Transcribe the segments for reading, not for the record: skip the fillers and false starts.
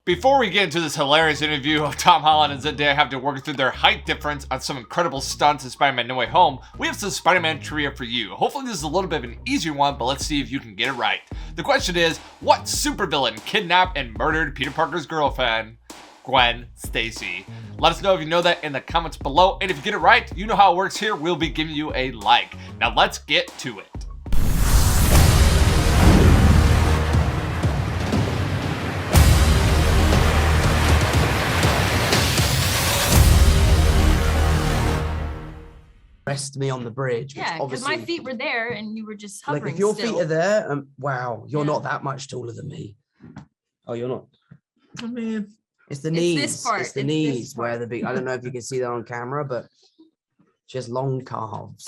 Before we get into this hilarious interview of Tom Holland and Zendaya having to work through their height difference on some incredible stunts in Spider-Man No Way Home, we have some Spider-Man trivia for you. Hopefully this is a little bit of an easier one, but let's see if you can get it right. The question is, what supervillain kidnapped and murdered Peter Parker's girlfriend, Gwen Stacy? Let us know if you know that in the comments below, and if you get it right, you know how it works here, we'll be giving you a like. Now let's get to it. Rest me on the bridge. Yeah, because my feet were there and you were just hovering. Like if your still. feet are there, wow, you're not that much taller than me. Oh, you're not. I mean, it's the knees. This part. It's the knees where the big. I don't know if you can see that on camera, but just long calves.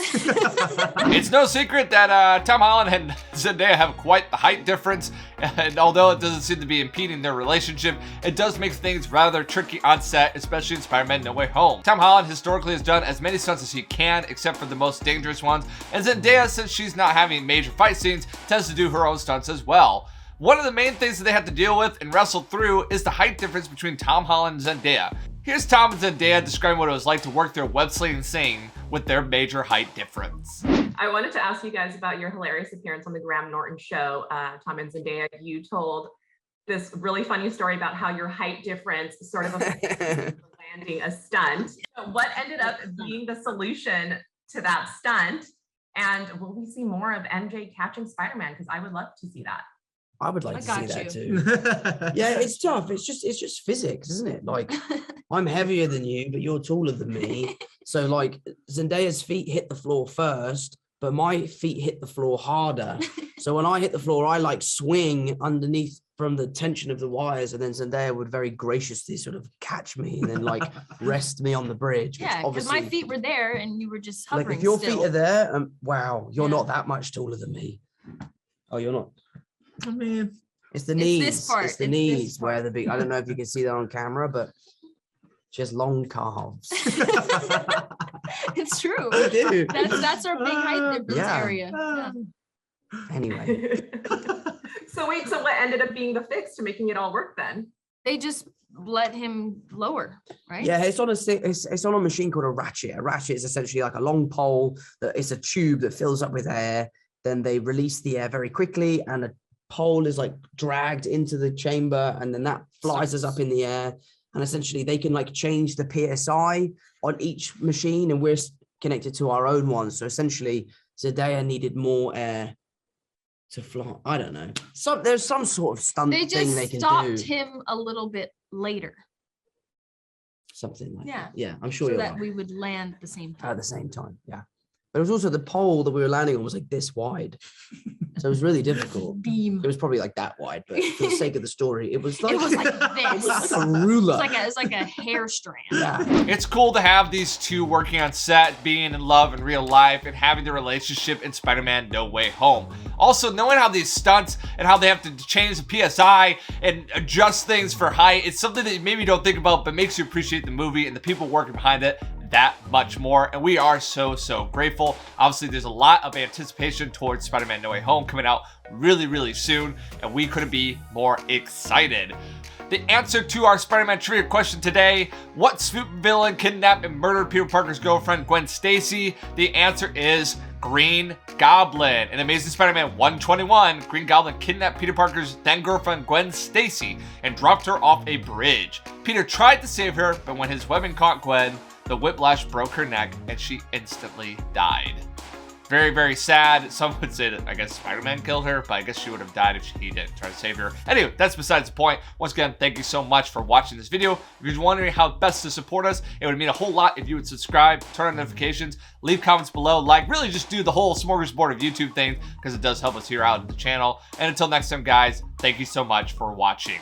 It's no secret that Tom Holland and Zendaya have quite the height difference, and although it doesn't seem to be impeding their relationship, it does make things rather tricky on set, especially in Spider-Man No Way Home. Tom Holland historically has done as many stunts as he can, except for the most dangerous ones, and Zendaya, since she's not having major fight scenes, tends to do her own stunts as well. One of the main things that they have to deal with and wrestle through is the height difference between Tom Holland and Zendaya. Here's Tom and Zendaya describing what it was like to work their web-slinging scene with their major height difference. I wanted to ask you guys about your hilarious appearance on the Graham Norton show. Tom and Zendaya, you told this really funny story about how your height difference sort of affected landing a stunt. What ended up being the solution to that stunt? And will we see more of MJ catching Spider-Man? Because I would love to see that. I would like to see that too. Yeah, it's tough. It's just physics, isn't it? Like I'm heavier than you, but you're taller than me. So like Zendaya's feet hit the floor first, but my feet hit the floor harder. So when I hit the floor, I like swing underneath from the tension of the wires, and then Zendaya would very graciously sort of catch me and then like rest me on the bridge. Yeah, because my feet were there and you were just hovering. Like if your still. feet are there, wow, you're not that much taller than me. Oh, you're not. I mean, it's the knees. This part. It's the knees where the big. I don't know if you can see that on camera, but just long calves. It's true. I do. That's our big height difference area. Yeah. Anyway. So what ended up being the fix to making it all work then? They just let him lower, right? Yeah, it's on a machine called a ratchet. A ratchet is essentially like a long pole that it's a tube that fills up with air. Then they release the air very quickly, and a pole is like dragged into the chamber, and then that flies us up in the air. And essentially they can like change the PSI on each machine, and we're connected to our own one. So essentially Zendaya needed more air to fly. I don't know. There's some sort of stunt thing they can do. They just stopped him a little bit later. Something like that. Yeah, I'm sure so you're that right. we would land at the same time. At the same time, yeah. But it was also the pole that we were landing on was like this wide. So it was really difficult. Beam. It was probably like that wide, but for the sake of the story, it was like, this. It was like a ruler. It's like a hair strand. Yeah. It's cool to have these two working on set, being in love in real life, and having the relationship in Spider-Man No Way Home. Also, knowing how these stunts and how they have to change the PSI and adjust things for height, it's something that you maybe don't think about, but makes you appreciate the movie and the people working behind it that much more, and we are so grateful. Obviously there's a lot of anticipation towards Spider-Man No Way Home coming out really soon, and we couldn't be more excited. The answer to our Spider-Man trivia question today: what supervillain kidnapped and murdered Peter Parker's girlfriend Gwen Stacy? The answer is Green Goblin. In Amazing Spider-Man 121, Green Goblin kidnapped Peter Parker's then girlfriend Gwen Stacy and dropped her off a bridge. Peter tried to save her, but when his weapon caught Gwen, the whiplash broke her neck and she instantly died. Very sad. Some would say that I guess Spider-Man killed her, but I guess she would have died if he didn't try to save her. Anyway, that's besides the point. Once again, thank you so much for watching this video. If you're wondering how best to support us, it would mean a whole lot if you would subscribe, turn on notifications, leave comments below, like, really just do the whole smorgasbord of YouTube things, because it does help us here out on the channel. And until next time, guys, thank you so much for watching.